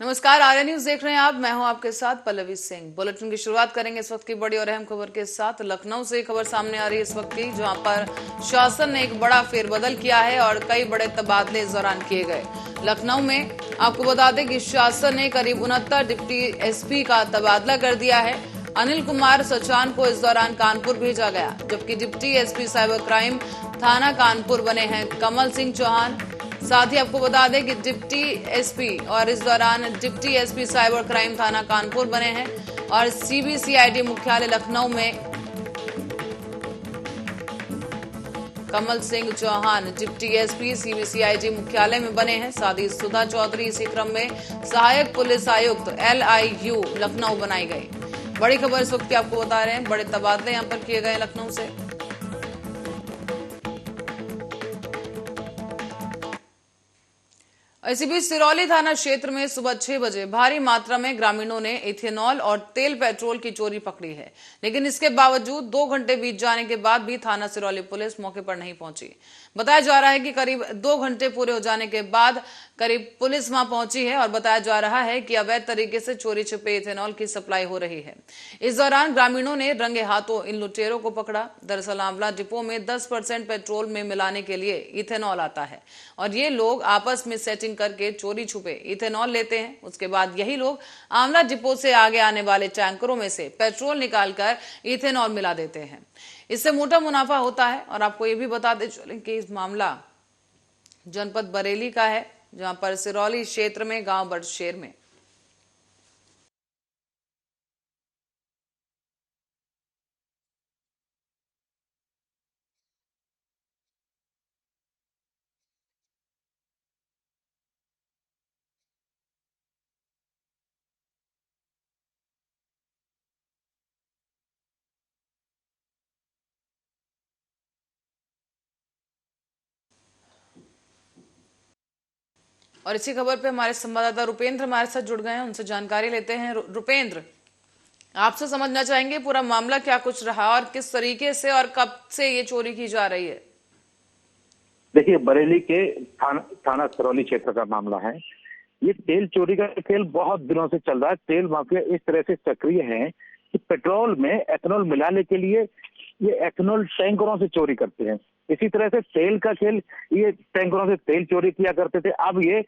नमस्कार, आर्या न्यूज देख रहे हैं आप। मैं हूं आपके साथ पल्लवी सिंह। बुलेटिन की शुरुआत करेंगे इस वक्त की बड़ी और अहम खबर के साथ। लखनऊ से खबर सामने आ रही है इस वक्त की, जहां पर शासन ने एक बड़ा फेरबदल किया है और कई बड़े तबादले इस दौरान किए गए। लखनऊ में आपको बता दें कि शासन ने करीब 69 डिप्टी एसपी का तबादला कर दिया है। अनिल कुमार सचान को इस दौरान कानपुर भेजा गया, जबकि डिप्टी एसपी साइबर क्राइम थाना कानपुर बने हैं कमल सिंह चौहान। साथ ही आपको बता दें कि डिप्टी एसपी और इस दौरान डिप्टी एसपी साइबर क्राइम थाना कानपुर बने हैं और सीबीसीआईडी मुख्यालय लखनऊ में Kamal Singh Chauhan deputy SP CBCID मुख्यालय में बने हैं। साथ ही सुधा चौधरी इसी क्रम में सहायक पुलिस आयुक्त LIU लखनऊ बनाई गई। बड़ी खबर इस वक्त की आपको बता रहे हैं, बड़े तबादले यहां पर किए गए लखनऊ से। इसी बीच सिरौली थाना क्षेत्र में सुबह 6 बजे भारी मात्रा में ग्रामीणों ने इथेनॉल और तेल पेट्रोल की चोरी पकड़ी है, लेकिन इसके बावजूद 2 घंटे बीत जाने के बाद भी थाना सिरौली पुलिस मौके पर नहीं पहुंची। बताया जा रहा है कि करीब 2 घंटे पूरे हो जाने के बाद करीब पुलिस वहां पहुंची है और बताया जा रहा है कि अवैध तरीके से चोरी छिपे इथेनॉल की सप्लाई हो रही है। इस दौरान ग्रामीणों ने रंगे हाथों इन लुटेरों को पकड़ा। दरअसल आंवला डिपो में 10% पेट्रोल में मिलाने के लिए इथेनॉल आता है और ये लोग आपस में सेटिंग करके चोरी छुपे इथेनॉल लेते हैं। उसके बाद यही लोग आंवला डिपो से आगे आने वाले टैंकरों में से पेट्रोल निकालकर इथेनॉल मिला देते हैं। इससे मोटा मुनाफा होता है। और आपको ये भी बताते चलें कि इस मामला जनपद बरेली का है, जहां पर सिरौली क्षेत्र में गांव बड़शेर में और इसी खबर पे हमारे संवाददाता रुपेंद्र हमारे साथ जुड़ गए हैं, उनसे जानकारी लेते हैं। रुपेंद्र, आपसे समझना चाहेंगे पूरा मामला क्या कुछ रहा और किस तरीके से और कब से ये चोरी की जा रही है। देखिए, बरेली के थाना सिरौली क्षेत्र का मामला है। ये तेल चोरी का खेल बहुत दिनों से चल रहा है। तेल माफिया इस तरह से सक्रिय है कि पेट्रोल में एथेनॉल मिलाने के लिए ये एथेनॉल टैंकरों से चोरी करते हैं। इसी तरह से तेल का खेल, ये टैंकरों से तेल चोरी किया करते थे। अब ये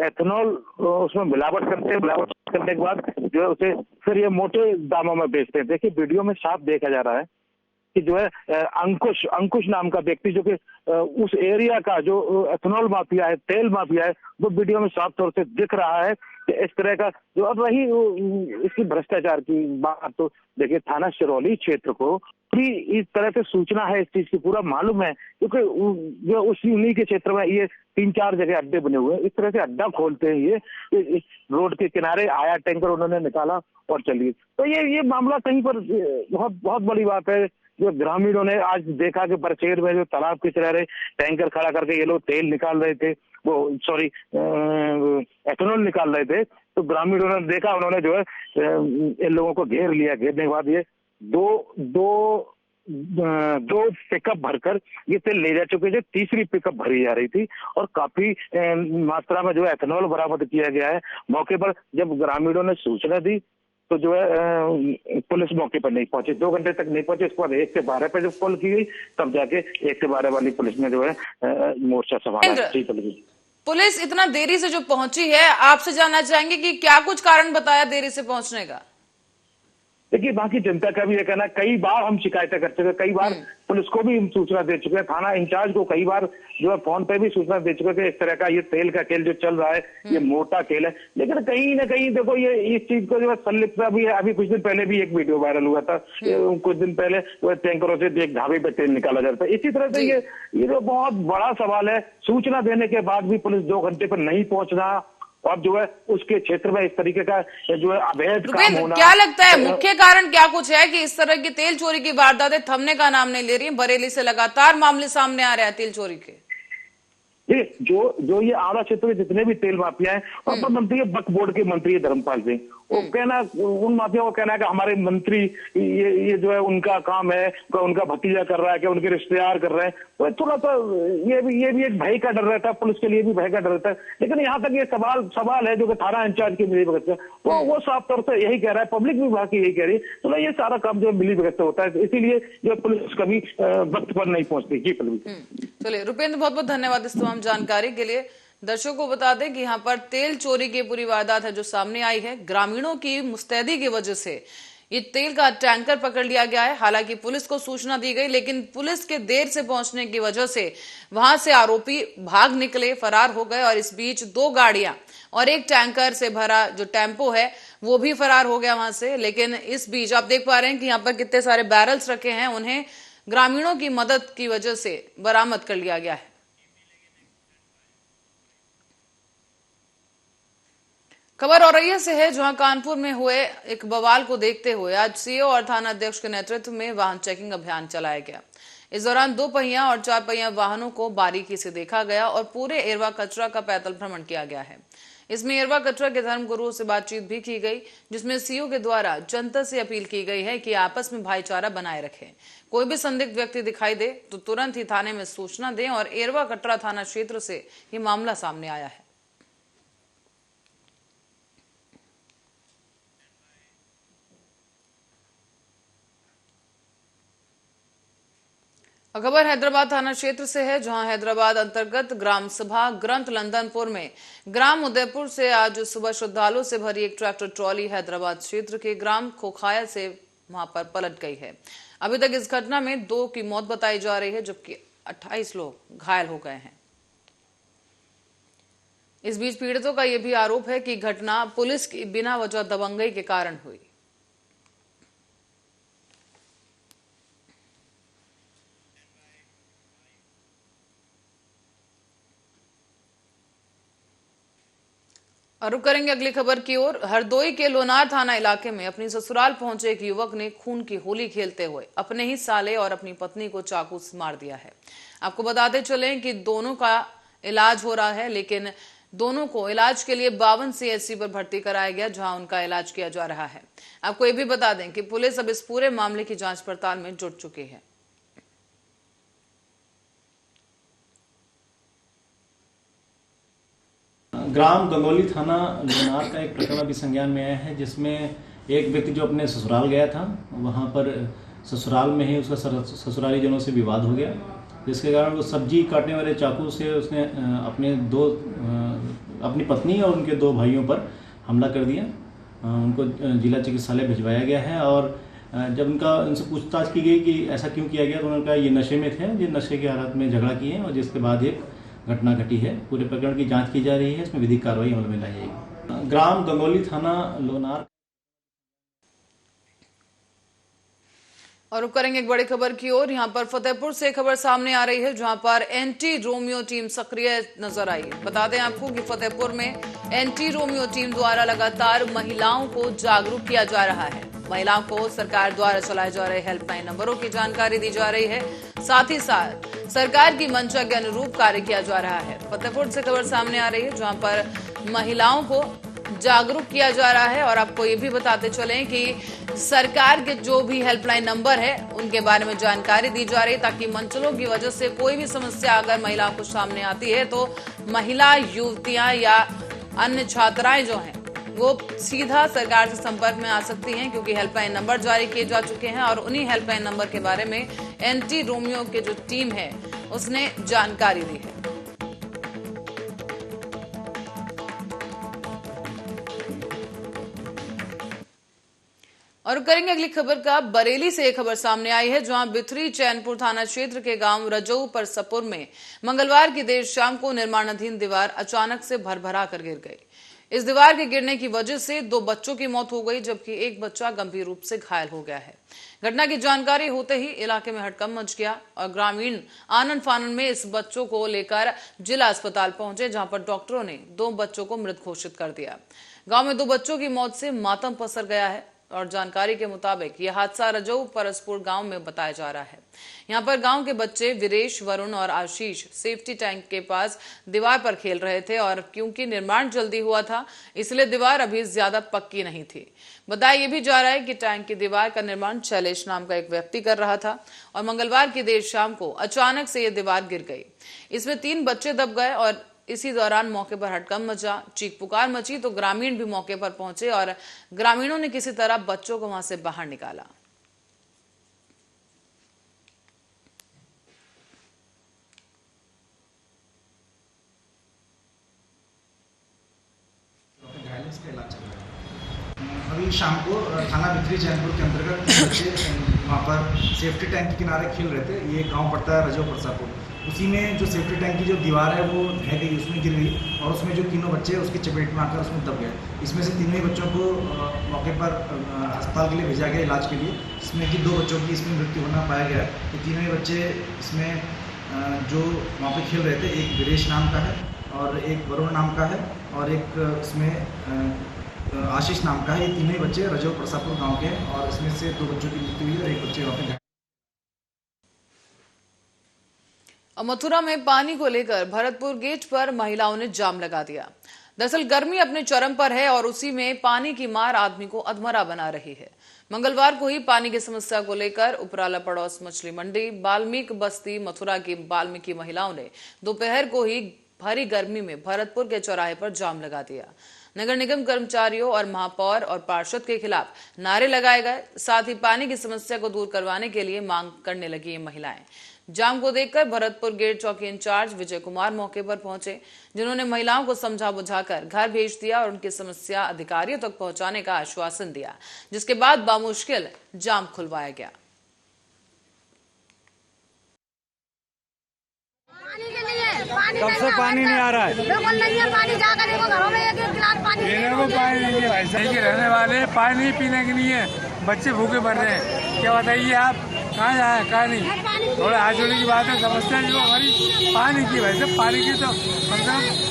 एथेनॉल उसमें मिलावट करते हैं। मिलावट करने के बाद जो है उसे फिर ये मोटे दामों में बेचते हैं। देखिए, वीडियो में साफ देखा जा रहा है कि जो है अंकुश नाम का व्यक्ति, जो कि उस एरिया का जो एथेनॉल माफिया है, तेल माफिया है, वो वीडियो में साफ तौर से दिख रहा है कि इस तरह का जो। और रही इसकी भ्रष्टाचार की बात, तो देखिए, थाना सिरौली क्षेत्र को भी इस तरह से सूचना है, इस चीज की पूरा मालूम है, क्योंकि जो उन्हीं के क्षेत्र में ये 3-4 जगह अड्डे बने हुए हैं। इस तरह से अड्डा खोलते हैं ये रोड के किनारे आया टैंकर, उन्होंने निकाला और चलिए। तो ये मामला कहीं पर बहुत बहुत बड़ी बात है। जो ग्रामीणों ने आज देखा कि बरछेर में जो तालाब के किनारे टैंकर खड़ा करके ये लोग तेल निकाल रहे थे, एथेनॉल निकाल रहे थे, तो ग्रामीणों ने देखा, उन्होंने जो है इन लोगों को घेर लिया। घेरने के बाद ये दो पिकअप भरकर ये तेल ले जा चुके थे। तीसरी पिकअप भरी जा रही थी और काफी मात्रा में जो है एथेनॉल बरामद किया गया है। मौके पर जब ग्रामीणों ने सूचना दी तो जो है पुलिस मौके पर नहीं पहुंची, 2 घंटे तक नहीं पहुंची। इसके बाद 1 से 12 पे जब कॉल की गई, तब जाके 1 से 12 वाली पुलिस ने जो है मोर्चा संभाला। पुलिस इतना देरी से जो पहुंची है, आपसे जानना चाहेंगे कि क्या कुछ कारण बताया देरी से पहुंचने का। देखिए, बाकी जनता का भी ये कहना, कई बार हम शिकायतें कर चुके, कई बार पुलिस को भी हम सूचना दे चुके हैं, थाना इंचार्ज को कई बार जो है फोन पे भी सूचना दे चुके हैं इस तरह का ये तेल का खेल जो चल रहा है, ये मोटा खेल है। लेकिन कहीं ना कहीं देखो, ये इस चीज को जो है संलिप्तता भी है। अभी कुछ दिन पहले भी एक वीडियो वायरल हुआ था, कुछ दिन पहले वो टैंकरों से एक ढाबे पे तेल निकाला जाता है। इसी तरह से ये जो बहुत बड़ा सवाल है, सूचना देने के बाद भी पुलिस 2 घंटे पर नहीं पहुंचना और जो है उसके क्षेत्र में इस तरीके का जो है अवैध काम होना। क्या लगता है मुख्य कारण क्या कुछ है कि इस तरह की तेल चोरी की वारदातें थमने का नाम नहीं ले रही? बरेली से लगातार मामले सामने आ रहे हैं तेल चोरी के। ये जो ये आंवला क्षेत्र के जितने भी तेल माफिया हैं, और मंत्री वक्फ बोर्ड के मंत्री है धर्मपाल सिंह, वो कहना, उन माफिया को कहना है कि हमारे मंत्री ये जो है उनका काम है, उनका भतीजा कर रहा है, कि उनके रिश्तेदार कर रहे हैं। तो थोड़ा सा ये भी एक भय का डर रहता है, पुलिस के लिए भी भय का डर रहता है। लेकिन यहाँ तक ये सवाल है जो कि थाना इंचार्ज की मिलीभगत से, वो साफ तौर से यही कह रहा है, पब्लिक भी वहां की यही कह रही है, तो ये सारा काम जो मिलीभगत से होता है, इसीलिए जो पुलिस कभी वक्त पर नहीं पहुंचती। जी पल्लवी। चलिए रुपेंद्र, बहुत बहुत धन्यवाद इस तमाम जानकारी के लिए। दर्शकों को बता दें कि यहाँ पर तेल चोरी की पूरी वारदात है जो सामने आई है। ग्रामीणों की मुस्तैदी की वजह से ये तेल का टैंकर पकड़ लिया गया है। हालांकि पुलिस को सूचना दी गई, लेकिन पुलिस के देर से पहुंचने की वजह से वहां से आरोपी भाग निकले, फरार हो गए, और इस बीच 2 गाड़ियां और एक टैंकर से भरा जो टेम्पो है वो भी फरार हो गया वहां से। लेकिन इस बीच आप देख पा रहे हैं कि यहाँ पर कितने सारे बैरल्स रखे हैं, उन्हें ग्रामीणों की मदद की वजह से बरामद कर लिया गया है। खबर औरैया से है, जहां कानपुर में हुए एक बवाल को देखते हुए आज सीओ और थाना अध्यक्ष के नेतृत्व में वाहन चेकिंग अभियान चलाया गया। इस दौरान 2 पहिया और 4 पहिया वाहनों को बारीकी से देखा गया और पूरे एरवा कचरा का पैदल भ्रमण किया गया है। इसमें एरवा कचरा के धर्मगुरुओं से बातचीत भी की गई, जिसमें सीओ के द्वारा जनता से अपील की गई है कि आपस में भाईचारा बनाए रखें। कोई भी संदिग्ध व्यक्ति दिखाई दे तो तुरंत ही थाने में सूचना दें। और एरवा कटरा थाना क्षेत्र से ये मामला सामने आया है। खबर हैदराबाद थाना क्षेत्र से है, जहां हैदराबाद अंतर्गत ग्राम सभा ग्रंथ लंदनपुर में ग्राम उदयपुर से आज सुबह श्रद्धालुओं से भरी एक ट्रैक्टर ट्रॉली हैदराबाद क्षेत्र के ग्राम खोखाया से वहां पर पलट गई है। अभी तक इस घटना में 2 की मौत बताई जा रही है, जबकि 28 लोग घायल हो गए हैं। इस बीच पीड़ितों का यह भी आरोप है कि घटना पुलिस की बिना वजह दबंगई के कारण हुई। और रुक करेंगे अगली खबर की ओर। हरदोई के लोनार थाना इलाके में अपनी ससुराल पहुंचे एक युवक ने खून की होली खेलते हुए अपने ही साले और अपनी पत्नी को चाकू से मार दिया है। आपको बताते चलें कि दोनों का इलाज हो रहा है, लेकिन दोनों को इलाज के लिए 52 CHC पर भर्ती कराया गया, जहां उनका इलाज किया जा रहा है। आपको ये भी बता दें कि पुलिस अब इस पूरे मामले की जांच पड़ताल में जुट चुकी है। ग्राम गंगौली थाना लोनार का एक प्रकरण अभी संज्ञान में आया है, जिसमें एक व्यक्ति जो अपने ससुराल गया था, वहां पर ससुराल में ही उसका ससुराली जनों से विवाद हो गया, जिसके कारण वो सब्जी काटने वाले चाकू से उसने अपनी पत्नी और उनके 2 भाइयों पर हमला कर दिया। उनको जिला चिकित्सालय भिजवाया गया है। और जब उनसे पूछताछ की गई कि ऐसा क्यों किया गया, तो उन्होंने कहा ये नशे में थे, ये नशे की हालत में झगड़ा किए, और जिसके बाद एक घटना घटी है। पूरे प्रकरण की जांच की जा रही है, इसमें विधिक कार्रवाई अमल में लाई जाएगी। ग्राम गंगौली थाना लोनार। और रुक करेंगे एक बड़ी खबर की ओर। यहां पर फतेहपुर से खबर सामने आ रही है, जहां पर एंटी रोमियो टीम सक्रिय नजर आई। बता दें आपको कि फतेहपुर में एंटी रोमियो टीम द्वारा लगातार महिलाओं को जागरूक किया जा रहा है। महिलाओं को सरकार द्वारा चलाए जा रहे हेल्पलाइन नंबरों की जानकारी दी जा रही है, साथ ही साथ सरकार की मंशा के अनुरूप कार्य किया जा रहा है। फतेहपुर से खबर सामने आ रही है, जहां पर महिलाओं को जागरूक किया जा रहा है। और आपको ये भी बताते चलें कि सरकार के जो भी हेल्पलाइन नंबर है उनके बारे में जानकारी दी जा रही है, ताकि मंचलों की वजह से कोई भी समस्या अगर महिलाओं को सामने आती है तो महिला युवतियां या अन्य छात्राएं जो हैं वो सीधा सरकार से संपर्क में आ सकती हैं, क्योंकि हेल्पलाइन नंबर जारी किए जा चुके हैं। और उन्हीं हेल्पलाइन नंबर के बारे में एंटी रोमियो की जो टीम है उसने जानकारी दी है। और करेंगे अगली खबर का। बरेली से एक खबर सामने आई है, जहां बिथरी चैनपुर थाना क्षेत्र के गांव रजऊ परसपुर में मंगलवार की देर शाम को निर्माणाधीन दीवार अचानक से भरभरा कर गिर गई। इस दीवार के गिरने की वजह से 2 बच्चों की मौत हो गई, जबकि एक बच्चा गंभीर रूप से घायल हो गया है। घटना की जानकारी होते ही इलाके में हड़कंप मच गया और ग्रामीण आनन फानन में इस बच्चों को लेकर जिला अस्पताल पहुंचे, जहां पर डॉक्टरों ने 2 बच्चों को मृत घोषित कर दिया। गांव में 2 बच्चों की मौत से मातम पसर गया है। और जानकारी के मुताबिक यह हादसा रजऊ परसपुर गांव में बताया जा रहा है। यहां पर गांव के बच्चे वीरेश, वरुण और आशीष सेफ्टी टैंक के पास दीवार पर खेल रहे थे और क्योंकि निर्माण जल्दी हुआ था इसलिए दीवार अभी ज्यादा पक्की नहीं थी। बताया यह भी जा रहा है कि टैंक की दीवार का निर्माण शैलेश नाम का एक व्यक्ति कर रहा था और मंगलवार की देर शाम को अचानक से यह दीवार गिर गई। इसमें 3 बच्चे दब गए और इसी दौरान मौके पर हड़कंप मचा, चीख पुकार मची तो ग्रामीण भी मौके पर पहुंचे और ग्रामीणों ने किसी तरह बच्चों को वहां से बाहर निकाला। अभी शाम को थाना भित्री चैनपुर के अंतर्गत बच्चे वहाँ पर सेफ्टी टैंक के किनारे खेल रहे थे। ये गांव पड़ता है रजऊ परसापुर। उसी में जो सेफ्टी टैंक की जो दीवार है वो ढह गई, उसमें गिर गई और उसमें जो तीनों बच्चे उसकी चपेट में आकर उसमें दब गए। इसमें से तीनों ही बच्चों को मौके पर अस्पताल के लिए भेजा गया इलाज के लिए, जिसमें कि 2 बच्चों की इसमें मृत्यु होना पाया गया है। ये तीनों ही बच्चे इसमें जो वहाँ पर खेल रहे थे, एक वीरेश नाम का है और एक वरुण नाम का है और एक इसमें आशीष नाम का है। ये तीनों बच्चे रजऊ परसापुर गांव के हैं और इसमें से 2 बच्चों की मृत्यु हुई और 1 बच्चे वहाँ पे। मथुरा में पानी को लेकर भरतपुर गेट पर महिलाओं ने जाम लगा दिया। दरअसल गर्मी अपने चरम पर है और उसी में पानी की मार आदमी को अधमरा बना रही है। मंगलवार को ही पानी की समस्या को लेकर उपराला पड़ोस मछली मंडी बाल्मीकि बस्ती मथुरा की बाल्मीकि महिलाओं ने दोपहर को ही भारी गर्मी में भरतपुर के चौराहे पर जाम लगा दिया। नगर निगम कर्मचारियों और महापौर और पार्षद के खिलाफ नारे लगाए गए। साथ ही पानी की समस्या को दूर करवाने के लिए मांग करने लगी ये महिलाएं। जाम को देखकर भरतपुर गेट चौकी इंचार्ज विजय कुमार मौके पर पहुंचे, जिन्होंने महिलाओं को समझा बुझाकर घर भेज दिया और उनकी समस्या अधिकारियों तक पहुंचाने का आश्वासन दिया, जिसके बाद बामुश्किल जाम खुलवाया गया। कब से पानी नहीं आ रहा है? बिल्कुल नहीं है पानी। जाकर देखो घरों में एक गिलास पानी पीने को पानी नहीं है भाई। सही के रहने वाले पानी पीने के लिए बच्चे भूखे मर रहे हैं। क्या बताइए आप, कहाँ जाए कहाँ नहीं। थोड़ा हाथ जोड़ने की बात है। समस्या जो हमारी पानी की वजह से, पानी की तो मतलब।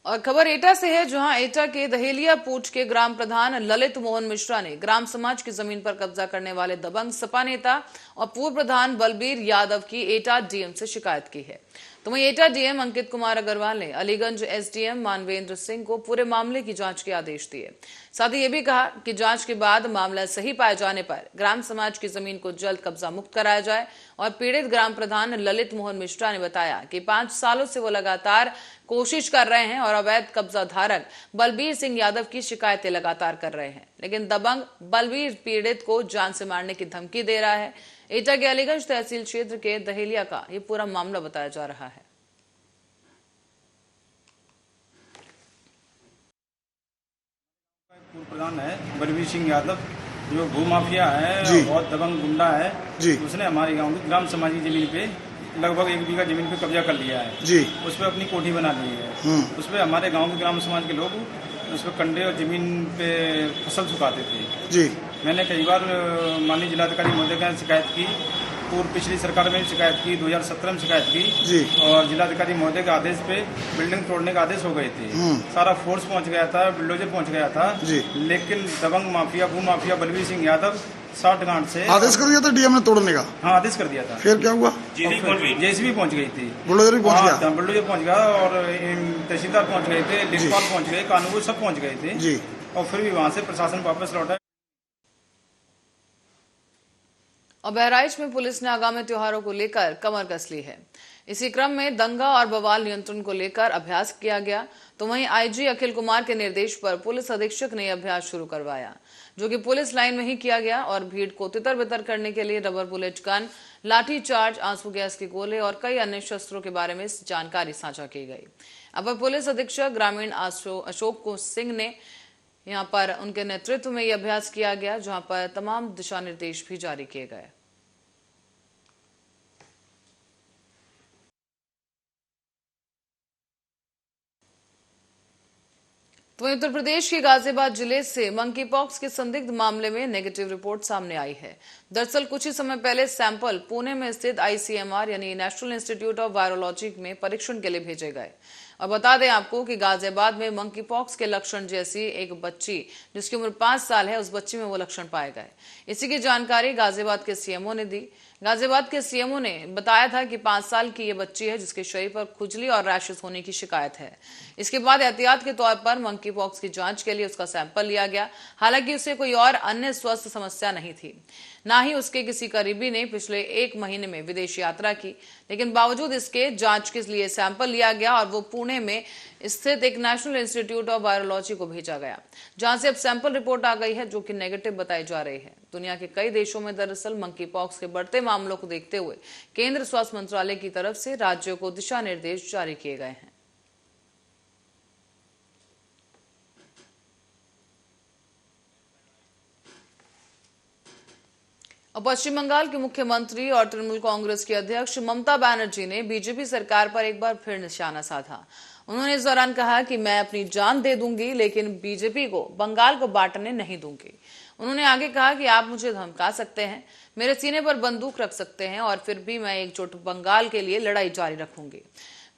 और खबर एटा से है, जहां एटा के दहेलिया पूछ के ग्राम प्रधान ललित मोहन मिश्रा ने ग्राम समाज की जमीन पर कब्जा करने वाले दबंग सपा नेता और पूर्व प्रधान बलबीर यादव की एटा डीएम से शिकायत की है। तो वहीं एटा डीएम अंकित कुमार अग्रवाल ने अलीगंज एसडीएम मानवेंद्र सिंह को पूरे मामले की जांच के आदेश दिए। साथ ही ये भी कहा कि जांच के बाद मामला सही पाए जाने पर ग्राम समाज की जमीन को जल्द कब्जा मुक्त कराया जाए। और पीड़ित ग्राम प्रधान ललित मोहन मिश्रा ने बताया कि 5 सालों से वो लगातार कोशिश कर रहे हैं और अवैध कब्जा धारक बलबीर सिंह यादव की शिकायतें लगातार कर रहे हैं, लेकिन दबंग बलबीर पीड़ित को जान से मारने की धमकी दे रहा है। एटा के अलीगंज तहसील क्षेत्र के दहेलिया का ये पूरा मामला बताया जा रहा है। पूर्व प्रधान है बलबीर सिंह यादव, जो भूमाफिया है, बहुत दबंग गुंडा है जी। उसने हमारे गांव की ग्राम समाज की जमीन पे लगभग 1 बीघा जमीन पे कब्जा कर लिया है जी। उस पर अपनी कोठी बना ली है। उस पर हमारे गांव के ग्राम समाज के लोग उस पर कंडे और जमीन पे फसल सुखाते थे जी। मैंने कई बार माननीय जिलाधिकारी महोदय का शिकायत की, पूर्व पिछली सरकार में शिकायत की, 2017 में शिकायत की जी। और जिलाधिकारी महोदय के आदेश पे बिल्डिंग तोड़ने का आदेश हो गए थे। सारा फोर्स पहुंच गया था, बुलडोजर पहुंच गया था जी। लेकिन दबंग माफिया, भूमाफिया बलबीर सिंह यादव 60 गांठ से आदेश कर दिया था डीएम ने तोड़ने का। हाँ, आदेश कर दिया था। फिर क्या हुआ? जेसीबी पहुंच गई थी, बुलडोजर भी पहुंच गया। बुलडोजर पहुंच गया और तहसीलदार पहुंच गए थे, लेखपाल पहुंच गए, कानून सब पहुंच गए थे जी। और फिर भी वहां से प्रशासन वापस लौटा। और बहराइच में पुलिस ने आगामी त्योहारों को लेकर कमर कस ली है। इसी क्रम में दंगा और बवाल नियंत्रण को लेकर अभ्यास किया गया। तो वहीं आईजी अखिल कुमार के निर्देश पर पुलिस अधीक्षक ने अभ्यास शुरू करवाया, जो कि पुलिस लाइन में ही किया गया। और भीड़ को तितर बितर करने के लिए रबर बुलेट गन, लाठी चार्ज, आंसू गैस के गोले और कई अन्य शस्त्रों के बारे में जानकारी साझा की गई। अपर पुलिस अधीक्षक ग्रामीण अशोक सिंह ने यहाँ पर उनके नेतृत्व में यह अभ्यास किया गया, जहां पर तमाम दिशा निर्देश भी जारी किए गए। तो उत्तर प्रदेश के गाजियाबाद जिले से मंकी पॉक्स के संदिग्ध मामले में नेगेटिव रिपोर्ट सामने आई है। दरअसल कुछ ही समय पहले सैंपल पुणे में स्थित आईसीएमआर यानी नेशनल इंस्टीट्यूट ऑफ वायरोलॉजी में परीक्षण के लिए भेजे गए और बता दें आपको कि गाजियाबाद में मंकी पॉक्स के लक्षण जैसी एक बच्ची जिसकी उम्र 5 साल है, उस बच्ची में वो लक्षण पाए गए। इसी की जानकारी गाजियाबाद के सीएमओ ने दी। गाजियाबाद के सीएमओ ने बताया था कि 5 साल की ये बच्ची है जिसके शरीर पर खुजली और रैशेस होने की शिकायत है। इसके बाद एहतियात के तौर पर मंकी पॉक्स की जांच के लिए उसका सैंपल लिया गया। हालांकि उसे कोई और अन्य स्वास्थ्य समस्या नहीं थी, ना ही उसके किसी करीबी ने पिछले 1 महीने में विदेश यात्रा की, लेकिन बावजूद इसके जांच के लिए सैंपल लिया गया और वो पुणे में स्थित एक नेशनल इंस्टीट्यूट ऑफ वायरोलॉजी को भेजा गया, जहां से अब सैंपल रिपोर्ट आ गई है जो कि नेगेटिव बताई जा रही है। दुनिया के कई देशों में दरअसल मंकी पॉक्स के बढ़ते मामलों को देखते हुए केंद्र स्वास्थ्य मंत्रालय की तरफ से राज्यों को दिशा निर्देश जारी किए गए हैं। पश्चिम बंगाल के मुख्यमंत्री और तृणमूल कांग्रेस की अध्यक्ष ममता बनर्जी ने बीजेपी सरकार पर एक बार फिर निशाना साधा। उन्होंने इस दौरान कहा कि मैं अपनी जान दे दूंगी लेकिन बीजेपी को बंगाल को बांटने नहीं दूंगी। उन्होंने आगे कहा कि आप मुझे धमका सकते हैं, मेरे सीने पर बंदूक रख सकते हैं और फिर भी मैं एकजुट बंगाल के लिए लड़ाई जारी रखूंगी।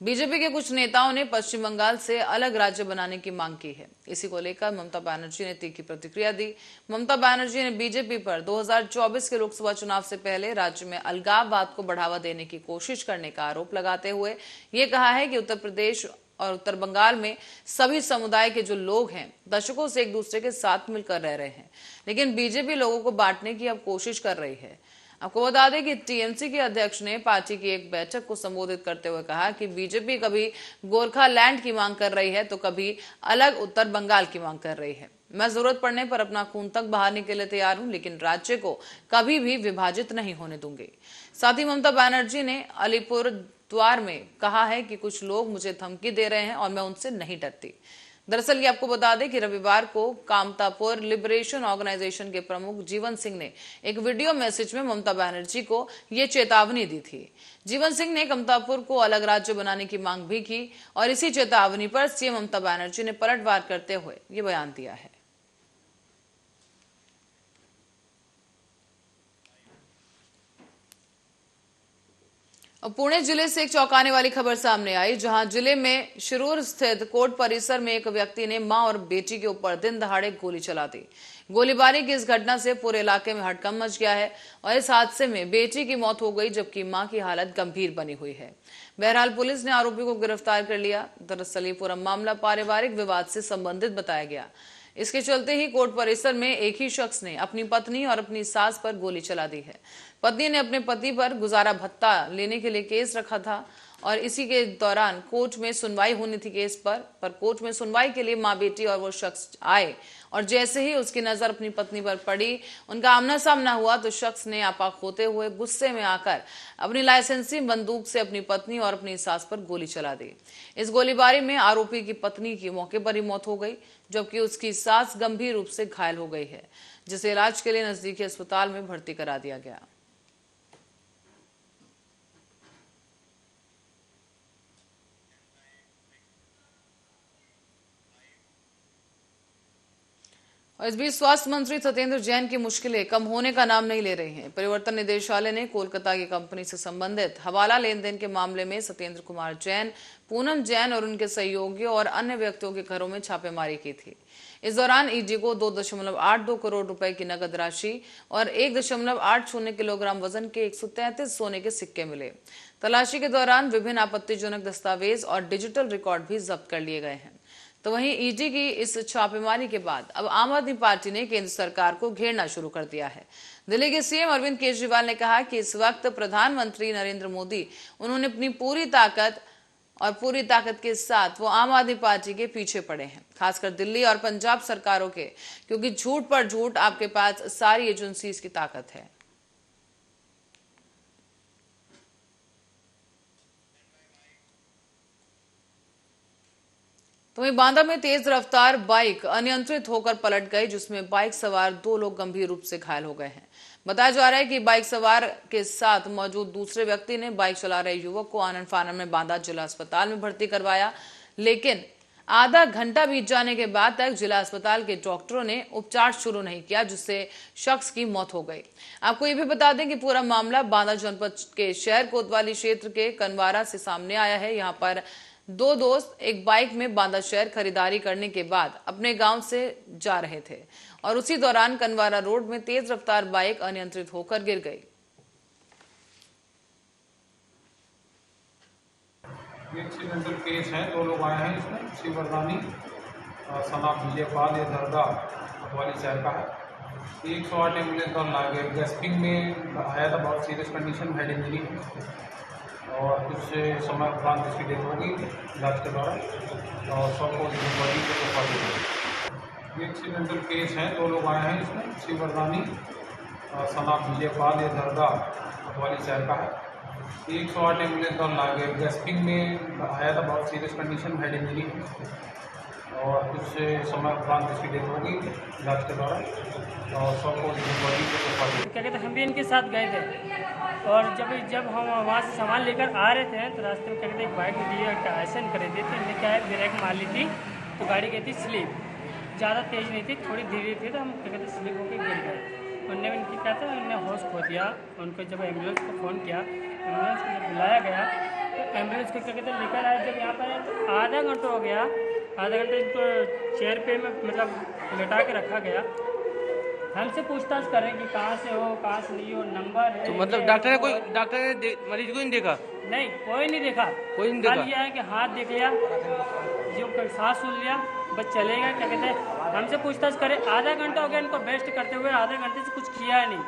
बीजेपी के कुछ नेताओं ने पश्चिम बंगाल से अलग राज्य बनाने की मांग की है। इसी को लेकर ममता बनर्जी ने तीखी प्रतिक्रिया दी। ममता बनर्जी ने बीजेपी पर 2024 के लोकसभा चुनाव से पहले राज्य में अलगाववाद को बढ़ावा देने की कोशिश करने का आरोप लगाते हुए ये कहा है कि उत्तर प्रदेश और उत्तर बंगाल में सभी समुदाय के जो लोग हैं दशकों से एक दूसरे के साथ मिलकर रह रहे हैं, लेकिन बीजेपी लोगों को बांटने की अब कोशिश कर रही है। आपको बता दें कि टीएमसी के अध्यक्ष ने पार्टी की एक बैठक को संबोधित करते हुए कहा कि बीजेपी कभी गोरखालैंड की मांग कर रही है तो कभी अलग उत्तर बंगाल की मांग कर रही है। मैं जरूरत पड़ने पर अपना खून तक बहाने के लिए तैयार हूं, लेकिन राज्य को कभी भी विभाजित नहीं होने दूंगी। साथ ही ममता बनर्जी ने अलीपुर द्वार में कहा है कि कुछ लोग मुझे धमकी दे रहे हैं और मैं उनसे नहीं डरती। दरअसल ये आपको बता दें कि रविवार को कामतापुर लिबरेशन ऑर्गेनाइजेशन के प्रमुख जीवन सिंह ने एक वीडियो मैसेज में ममता बनर्जी को ये चेतावनी दी थी। जीवन सिंह ने कामतापुर को अलग राज्य बनाने की मांग भी की और इसी चेतावनी पर सीएम ममता बनर्जी ने पलटवार करते हुए ये बयान दिया है। पुणे जिले से एक चौंकाने वाली खबर सामने आई, जहां जिले में शिरूर स्थित कोर्ट परिसर में एक व्यक्ति ने मां और बेटी के ऊपर दिन दहाड़े गोली चला दी। गोलीबारी की इस घटना से पूरे इलाके में हड़कंप मच गया है और इस हादसे में बेटी की मौत हो गई जबकि मां की हालत गंभीर बनी हुई है। बहरहाल पुलिस ने आरोपी को गिरफ्तार कर लिया। दरअसल ये पूरा मामला पारिवारिक विवाद से संबंधित बताया गया। इसके चलते ही कोर्ट परिसर में एक ही शख्स ने अपनी पत्नी और अपनी सास पर गोली चला दी है। पत्नी ने अपने पति पर गुजारा भत्ता लेने के लिए केस रखा था और इसी के दौरान कोर्ट में सुनवाई होनी थी केस पर कोर्ट में सुनवाई के लिए मां बेटी और वो शख्स आए और जैसे ही उसकी नजर अपनी पत्नी पर पड़ी, उनका आमना सामना हुआ तो शख्स ने आपाक होते हुए गुस्से में आकर अपनी लाइसेंसी बंदूक से अपनी पत्नी और अपनी सास पर गोली चला दी। इस गोलीबारी में आरोपी की पत्नी की मौके पर ही मौत हो गई जबकि उसकी सास गंभीर रूप से घायल हो गई है, जिसे इलाज के लिए नजदीकी अस्पताल में भर्ती करा दिया गया। और इस बीच स्वास्थ्य मंत्री सत्येंद्र जैन की मुश्किलें कम होने का नाम नहीं ले रही हैं। परिवर्तन निदेशालय ने कोलकाता की कंपनी से संबंधित हवाला लेन देन के मामले में सत्येंद्र कुमार जैन, पूनम जैन और उनके सहयोगियों और अन्य व्यक्तियों के घरों में छापेमारी की थी। इस दौरान ईडी को 2.82 करोड़ रुपए की नकद राशि और 1.80 किलोग्राम वजन के 133 सोने के सिक्के मिले। तलाशी के दौरान विभिन्न आपत्तिजनक दस्तावेज और डिजिटल रिकॉर्ड भी जब्त कर लिए गए हैं। तो वहीं ईडी की इस छापेमारी के बाद अब आम आदमी पार्टी ने केंद्र सरकार को घेरना शुरू कर दिया है। दिल्ली के सीएम अरविंद केजरीवाल ने कहा कि इस वक्त प्रधानमंत्री नरेंद्र मोदी उन्होंने अपनी पूरी ताकत के साथ वो आम आदमी पार्टी के पीछे पड़े हैं, खासकर दिल्ली और पंजाब सरकारों के, क्योंकि झूठ पर झूठ आपके पास सारी एजेंसीज की ताकत है। तो वहीं बांदा में तेज रफ्तार बाइक अनियंत्रित होकर पलट गई, जिसमें बाइक सवार 2 लोग गंभीर रूप से घायल हो गए हैं। बताया जा रहा है कि बाइक सवार के साथ मौजूद दूसरे व्यक्ति ने बाइक चला रहे युवक को आनन फानन में बांदा जिला अस्पताल में भर्ती करवाया, लेकिन आधा घंटा बीत जाने के बाद तक जिला अस्पताल के डॉक्टरों ने उपचार शुरू नहीं किया, जिससे शख्स की मौत हो गई। आपको ये भी बता दें कि पूरा मामला बांदा जनपद के शहर कोतवाली क्षेत्र के कनवारा से सामने आया है। यहाँ पर दो दोस्त एक बाइक में बांदा शहर खरीदारी करने के बाद अपने गांव से जा रहे थे और उसी दौरान कनवारा रोड में तेज रफ्तार बाइक अनियंत्रित होकर गिर गई। एक्सीडेंटल केस है, 2 लोग आए हैं इसमें। शिवरदानी सनाब विजयपाल, ये दरगाह कोतवाली शहर का है। 108 एम्बुलेंस और लाया गया। गैस्पिंग में आया था, बहुत सीरियस कंडीशन, हेड इंजरी और कुछ समय उपरांत इसकी डेथ होगी इलाज के दौरान और सबको बॉडी को सफा दी। एक्सीडेंटल केस है, 2 लोग आए हैं इसमें। शिवरदानी सनाब विजयपाल, ये दरगाह कोतवाली शहर का है। 108 एम्बुलेंस और लाया गया। गैस्पिंग में आया था, बहुत सीरियस कंडीशन, हेड इंजरी और कुछ समय उपरांत इसकी डेथ होगी इलाज के दौरान और सबको बॉडी को सफा दी। क्या कहते हैं, हम भी इनके साथ गए थे और जब हम वहाँ से सामान लेकर आ रहे थे तो रास्ते में क्या कहते हैं एक बाइक दी एक्सीडेंट करे थे। तो इन्हें क्या है ब्रेक मार ली थी तो गाड़ी गई थी स्लिप, ज़्यादा तेज़ नहीं थी, थोड़ी धीरे थी, तो हम क्या कहते स्लिप होकर गिर गए। उनने इनकी क्या था, उनने होश खो दिया। उनको जब एम्बुलेंस को फ़ोन किया, एम्बुलेंस को जब बुलाया गया तो एम्बुलेंस को क्या कहते हैं लेकर आए। जब यहाँ पर तो आधा घंटा हो गया, आधा घंटे इनको चेयर पे में मतलब लेटा के रखा गया। हमसे पूछताछ कर रहे हैं कि कहाँ से हो, कहाँ से नहीं हो, नंबर है। तो मतलब डॉक्टर ने मरीज को नहीं देखा? नहीं, कोई नहीं देखा। कोई नहीं देखा? खाली यह है कि हाथ देख लिया, जो सांस सुन लिया, बस चलेगा। क्या कहते हैं हमसे पूछताछ करें, आधा घंटा हो गया इनको बेस्ट करते हुए, आधे घंटे से कुछ किया है नहीं।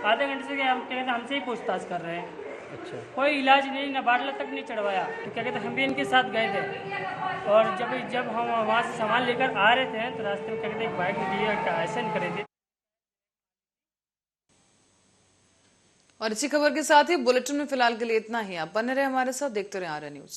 आधे घंटे से हम क्या कहते हैं हमसे ही पूछताछ कर रहे हैं। अच्छा, कोई इलाज नहीं, न बाटला तक नहीं चढ़वाया। तो क्या कहते हैं हम भी इनके साथ गए थे और जब हम वहाँ से सामान लेकर आ रहे थे तो रास्ते में क्या कहते हैं एक बाइक दी एक्सीडेंट करे थे। और इसी खबर के साथ ही बुलेटिन में फिलहाल के लिए इतना ही। आप बने रहे हमारे साथ, देखते रहे आर्या न्यूज।